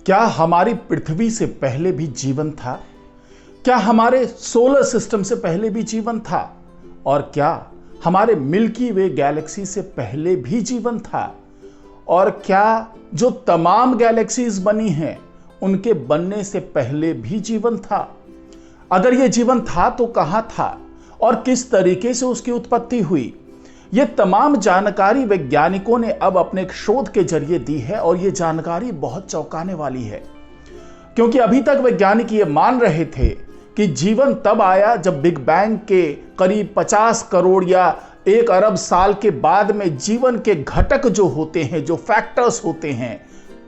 क्या हमारी पृथ्वी से पहले भी जीवन था? क्या हमारे सोलर सिस्टम से पहले भी जीवन था? और क्या हमारे मिल्की वे गैलेक्सी से पहले भी जीवन था? और क्या जो तमाम गैलेक्सीज बनी हैं उनके बनने से पहले भी जीवन था? अगर यह जीवन था तो कहां था और किस तरीके से उसकी उत्पत्ति हुई? ये तमाम जानकारी वैज्ञानिकों ने अब अपने एक शोध के जरिए दी है और ये जानकारी बहुत चौंकाने वाली है, क्योंकि अभी तक वैज्ञानिक ये मान रहे थे कि जीवन तब आया जब बिग बैंग के करीब 50 करोड़ या 1 अरब साल के बाद में जीवन के घटक जो होते हैं, जो फैक्टर्स होते हैं,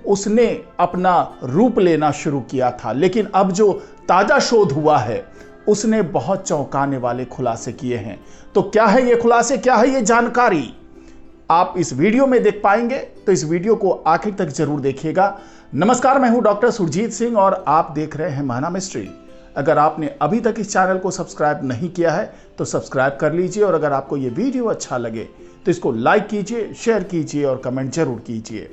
उसने अपना रूप लेना शुरू किया था। लेकिन अब जो ताजा शोध हुआ है उसने बहुत चौंकाने वाले खुलासे किए हैं। तो क्या है ये खुलासे, क्या है ये जानकारी, आप इस वीडियो में देख पाएंगे, तो इस वीडियो को आखिर तक जरूर देखिएगा। नमस्कार, मैं हूं डॉक्टर सुरजीत सिंह और आप देख रहे हैं महाना मिस्ट्री। अगर आपने अभी तक इस चैनल को सब्सक्राइब नहीं किया है तो सब्सक्राइब कर लीजिए, और अगर आपको ये वीडियो अच्छा लगे तो इसको लाइक कीजिए, शेयर कीजिए और कमेंट जरूर कीजिए।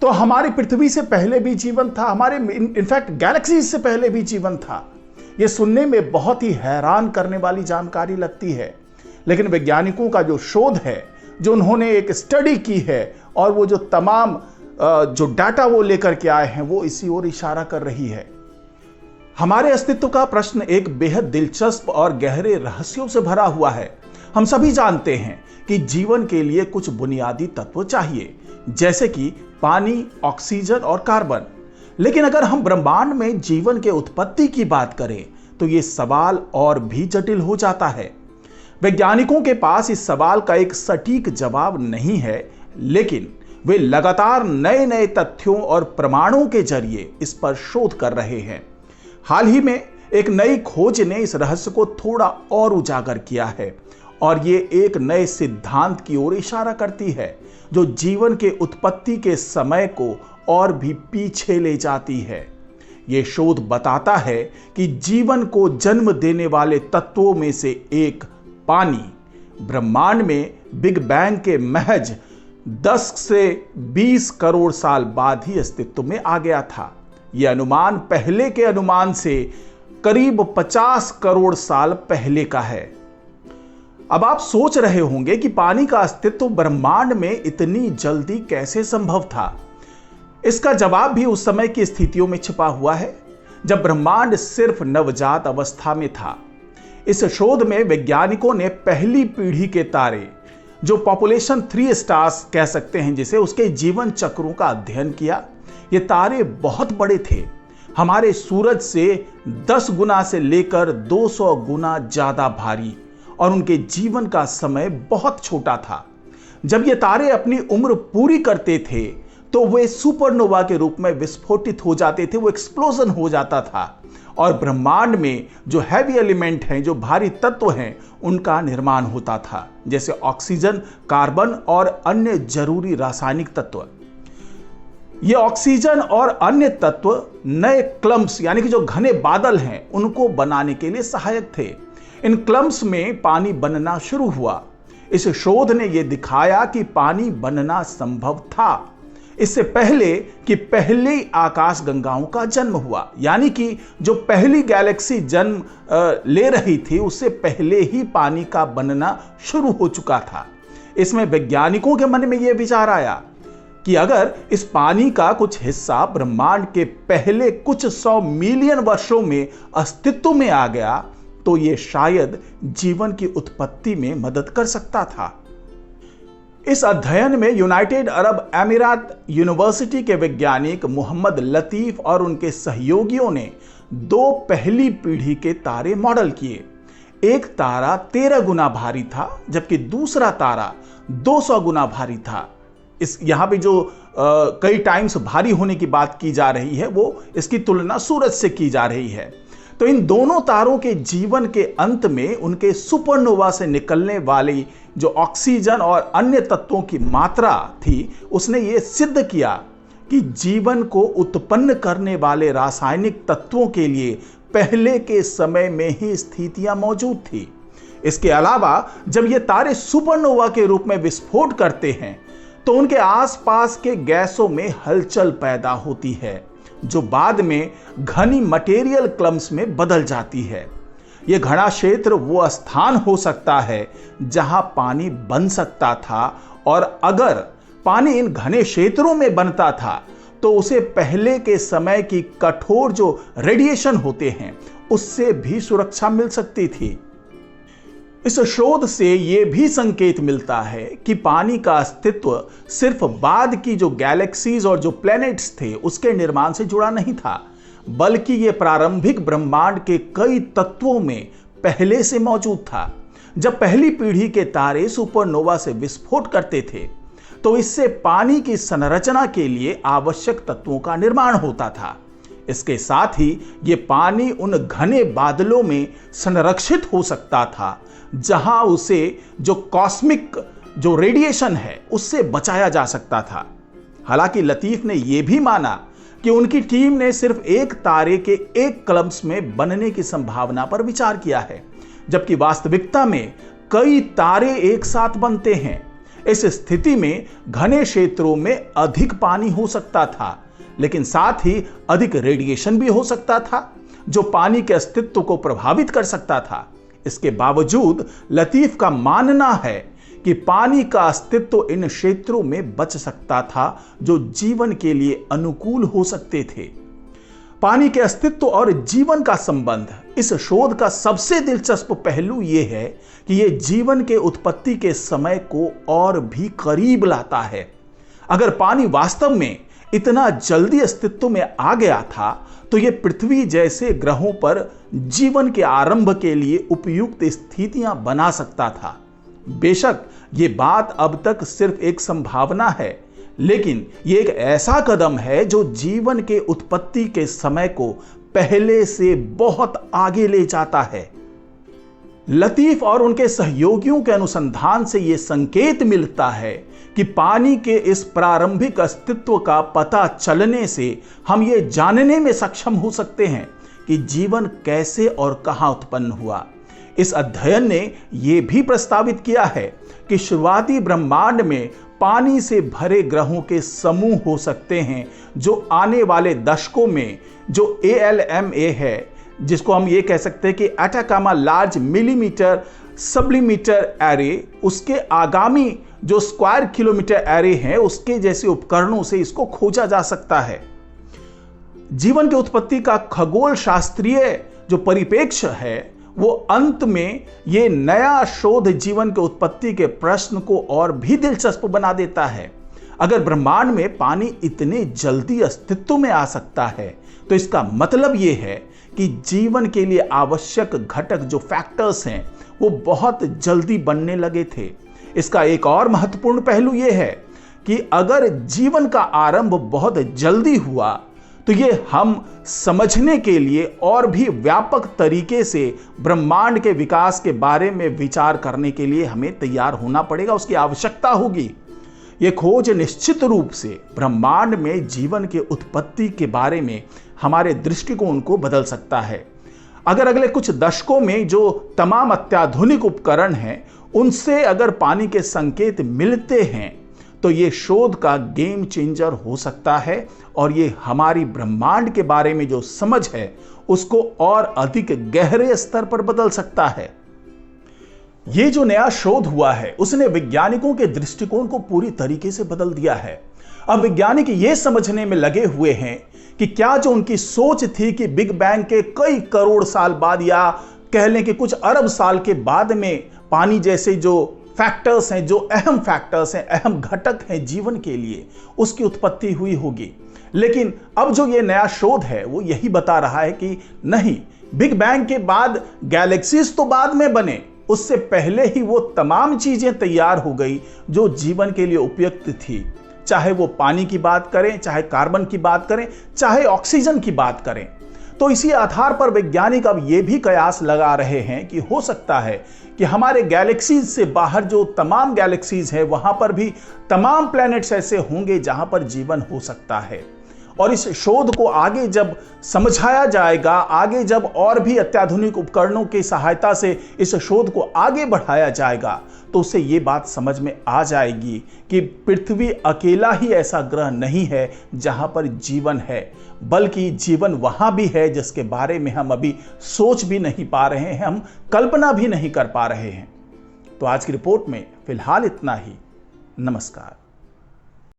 तो हमारी पृथ्वी से पहले भी जीवन था, हमारे इनफैक्ट गैलेक्सीज से पहले भी जीवन था। यह सुनने में बहुत ही हैरान करने वाली जानकारी लगती है, लेकिन वैज्ञानिकों का जो शोध है, जो उन्होंने एक स्टडी की है और वो जो तमाम जो डाटा वो लेकर के आए हैं, वो इसी ओर इशारा कर रही है। हमारे अस्तित्व का प्रश्न एक बेहद दिलचस्प और गहरे रहस्यों से भरा हुआ है। हम सभी जानते हैं कि जीवन के लिए कुछ बुनियादी तत्व चाहिए, जैसे कि पानी, ऑक्सीजन और कार्बन। लेकिन अगर हम ब्रह्मांड में जीवन के उत्पत्ति की बात करें तो यह सवाल और भी जटिल हो जाता है। वैज्ञानिकों के पास इस सवाल का एक सटीक जवाब नहीं है, लेकिन वे लगातार नए नए तथ्यों और प्रमाणों के जरिए इस पर शोध कर रहे हैं। हाल ही में एक नई खोज ने इस रहस्य को थोड़ा और उजागर किया है, और ये एक नए सिद्धांत की ओर इशारा करती है जो जीवन के उत्पत्ति के समय को और भी पीछे ले जाती है। यह शोध बताता है कि जीवन को जन्म देने वाले तत्वों में से एक पानी ब्रह्मांड में बिग बैंग के महज 10 से 20 करोड़ साल बाद ही अस्तित्व में आ गया था। यह अनुमान पहले के अनुमान से करीब 50 करोड़ साल पहले का है। अब आप सोच रहे होंगे कि पानी का अस्तित्व ब्रह्मांड में इतनी जल्दी कैसे संभव था। इसका जवाब भी उस समय की स्थितियों में छिपा हुआ है जब ब्रह्मांड सिर्फ नवजात अवस्था में था। इस शोध में वैज्ञानिकों ने पहली पीढ़ी के तारे, जो पॉपुलेशन 3 स्टार्स कह सकते हैं जिसे, उसके जीवन चक्रों का अध्ययन किया। ये तारे बहुत बड़े थे, हमारे सूरज से 10 गुना से लेकर 200 गुना ज्यादा भारी, और उनके जीवन का समय बहुत छोटा था। जब ये तारे अपनी उम्र पूरी करते थे तो वे सुपरनोवा के रूप में विस्फोटित हो जाते थे, वो एक्सप्लोजन हो जाता था, और ब्रह्मांड में जो हैवी एलिमेंट हैं, जो भारी तत्व हैं, उनका निर्माण होता था, जैसे ऑक्सीजन, कार्बन और अन्य जरूरी रासायनिक तत्व। ये ऑक्सीजन और अन्य तत्व नए क्लम्प्स यानी कि जो घने बादल हैं उनको बनाने के लिए सहायक थे। इन क्लम्प्स में पानी बनना शुरू हुआ। इस शोध ने यह दिखाया कि पानी बनना संभव था, इससे पहले कि पहली आकाश गंगाओं का जन्म हुआ। यानी कि जो पहली गैलेक्सी जन्म ले रही थी उससे पहले ही पानी का बनना शुरू हो चुका था। इसमें वैज्ञानिकों के मन में यह विचार आया कि अगर इस पानी का कुछ हिस्सा ब्रह्मांड के पहले कुछ 100 मिलियन वर्षों में अस्तित्व में आ गया तो यह शायद जीवन की उत्पत्ति में मदद कर सकता था। इस अध्ययन में यूनाइटेड अरब अमीरात यूनिवर्सिटी के वैज्ञानिक मोहम्मद लतीफ और उनके सहयोगियों ने 2 पहली पीढ़ी के तारे मॉडल किए। एक तारा 13 गुना भारी था, जबकि दूसरा तारा 200 गुना भारी था। यहां पे जो कई टाइम्स भारी होने की बात की जा रही है, वो इसकी तुलना सूरज से की जा रही है। तो इन दोनों तारों के जीवन के अंत में उनके सुपरनोवा से निकलने वाली जो ऑक्सीजन और अन्य तत्वों की मात्रा थी, उसने ये सिद्ध किया कि जीवन को उत्पन्न करने वाले रासायनिक तत्वों के लिए पहले के समय में ही स्थितियां मौजूद थी। इसके अलावा जब ये तारे सुपरनोवा के रूप में विस्फोट करते हैं तो उनके आसपास के गैसों में हलचल पैदा होती है, जो बाद में घनी मटेरियल क्लम्स में बदल जाती है। यह घना क्षेत्र वो स्थान हो सकता है जहां पानी बन सकता था, और अगर पानी इन घने क्षेत्रों में बनता था तो उसे पहले के समय की कठोर जो रेडिएशन होते हैं उससे भी सुरक्षा मिल सकती थी। इस शोध से यह भी संकेत मिलता है कि पानी का अस्तित्व सिर्फ बाद की जो गैलेक्सीज और जो प्लैनेट्स थे उसके निर्माण से जुड़ा नहीं था, बल्कि यह प्रारंभिक ब्रह्मांड के कई तत्वों में पहले से मौजूद था। जब पहली पीढ़ी के तारे सुपरनोवा से विस्फोट करते थे तो इससे पानी की संरचना के लिए आवश्यक तत्वों का निर्माण होता था। इसके साथ ही यह पानी उन घने बादलों में संरक्षित हो सकता था जहां उसे जो कॉस्मिक जो रेडिएशन है उससे बचाया जा सकता था। हालांकि लतीफ ने यह भी माना कि उनकी टीम ने सिर्फ एक तारे के एक क्लम्स में बनने की संभावना पर विचार किया है, जबकि वास्तविकता में कई तारे एक साथ बनते हैं। इस स्थिति में घने क्षेत्रों में अधिक पानी हो सकता था, लेकिन साथ ही अधिक रेडिएशन भी हो सकता था जो पानी के अस्तित्व को प्रभावित कर सकता था। इसके बावजूद लतीफ का मानना है कि पानी का अस्तित्व इन क्षेत्रों में बच सकता था जो जीवन के लिए अनुकूल हो सकते थे। पानी के अस्तित्व और जीवन का संबंध, इस शोध का सबसे दिलचस्प पहलू यह है कि यह जीवन के उत्पत्ति के समय को और भी करीब लाता है। अगर पानी वास्तव में इतना जल्दी अस्तित्व में आ गया था तो यह पृथ्वी जैसे ग्रहों पर जीवन के आरंभ के लिए उपयुक्त स्थितियां बना सकता था। बेशक यह बात अब तक सिर्फ एक संभावना है, लेकिन यह एक ऐसा कदम है जो जीवन के उत्पत्ति के समय को पहले से बहुत आगे ले जाता है। लतीफ और उनके सहयोगियों के अनुसंधान से यह संकेत मिलता है कि पानी के इस प्रारंभिक अस्तित्व का पता चलने से हम ये जानने में सक्षम हो सकते हैं कि जीवन कैसे और कहां उत्पन्न हुआ। इस अध्ययन ने यह भी प्रस्तावित किया है कि शुरुआती ब्रह्मांड में पानी से भरे ग्रहों के समूह हो सकते हैं जो आने वाले दशकों में जो ALMA है, जिसको हम ये कह सकते हैं कि एटाकामा लार्ज मिलीमीटर सब्लिमीटर एरे, उसके आगामी जो स्क्वायर किलोमीटर एरे हैं उसके जैसे उपकरणों से इसको खोजा जा सकता है। जीवन की उत्पत्ति का खगोल शास्त्रीय जो परिप्रेक्ष्य है वो अंत में ये नया शोध जीवन के उत्पत्ति के प्रश्न को और भी दिलचस्प बना देता है। अगर ब्रह्मांड में पानी इतने जल्दी अस्तित्व में आ सकता है तो इसका मतलब ये है कि जीवन के लिए आवश्यक घटक जो फैक्टर्स हैं वो बहुत जल्दी बनने लगे थे। इसका एक और महत्वपूर्ण पहलू यह है कि अगर जीवन का आरंभ बहुत जल्दी हुआ तो ये हम समझने के लिए और भी व्यापक तरीके से ब्रह्मांड के विकास के बारे में विचार करने के लिए हमें तैयार होना पड़ेगा, उसकी आवश्यकता होगी। ये खोज निश्चित रूप से ब्रह्मांड में जीवन के उत्पत्ति के बारे में हमारे दृष्टिकोण को बदल सकता है। अगर अगले कुछ दशकों में जो तमाम अत्याधुनिक उपकरण हैं उनसे अगर पानी के संकेत मिलते हैं तो ये शोध का गेम चेंजर हो सकता है और ये हमारी ब्रह्मांड के बारे में जो समझ है उसको और अधिक गहरे स्तर पर बदल सकता है। ये जो नया शोध हुआ है उसने वैज्ञानिकों के दृष्टिकोण को पूरी तरीके से बदल दिया है। अब वैज्ञानिक ये समझने में लगे हुए हैं कि क्या जो उनकी सोच थी कि बिग बैंग के कई करोड़ साल बाद या कह लें कि कुछ अरब साल के बाद में पानी जैसे जो फैक्टर्स हैं, जो अहम फैक्टर्स हैं, अहम घटक हैं जीवन के लिए, उसकी उत्पत्ति हुई होगी। लेकिन अब जो ये नया शोध है वो यही बता रहा है कि नहीं, बिग बैंग के बाद गैलेक्सीज तो बाद में बने, उससे पहले ही वो तमाम चीजें तैयार हो गई जो जीवन के लिए उपयुक्त थी। चाहे वो पानी की बात करें, चाहे कार्बन की बात करें, चाहे ऑक्सीजन की बात करें। तो इसी आधार पर वैज्ञानिक अब ये भी कयास लगा रहे हैं कि हो सकता है कि हमारे गैलेक्सीज से बाहर जो तमाम गैलेक्सीज है वहां पर भी तमाम प्लैनेट्स ऐसे होंगे जहां पर जीवन हो सकता है। और इस शोध को आगे जब समझाया जाएगा, आगे जब और भी अत्याधुनिक उपकरणों की सहायता से इस शोध को आगे बढ़ाया जाएगा, तो उससे ये बात समझ में आ जाएगी कि पृथ्वी अकेला ही ऐसा ग्रह नहीं है जहां पर जीवन है, बल्कि जीवन वहां भी है जिसके बारे में हम अभी सोच भी नहीं पा रहे हैं, हम कल्पना भी नहीं कर पा रहे हैं। तो आज की रिपोर्ट में फिलहाल इतना ही। नमस्कार।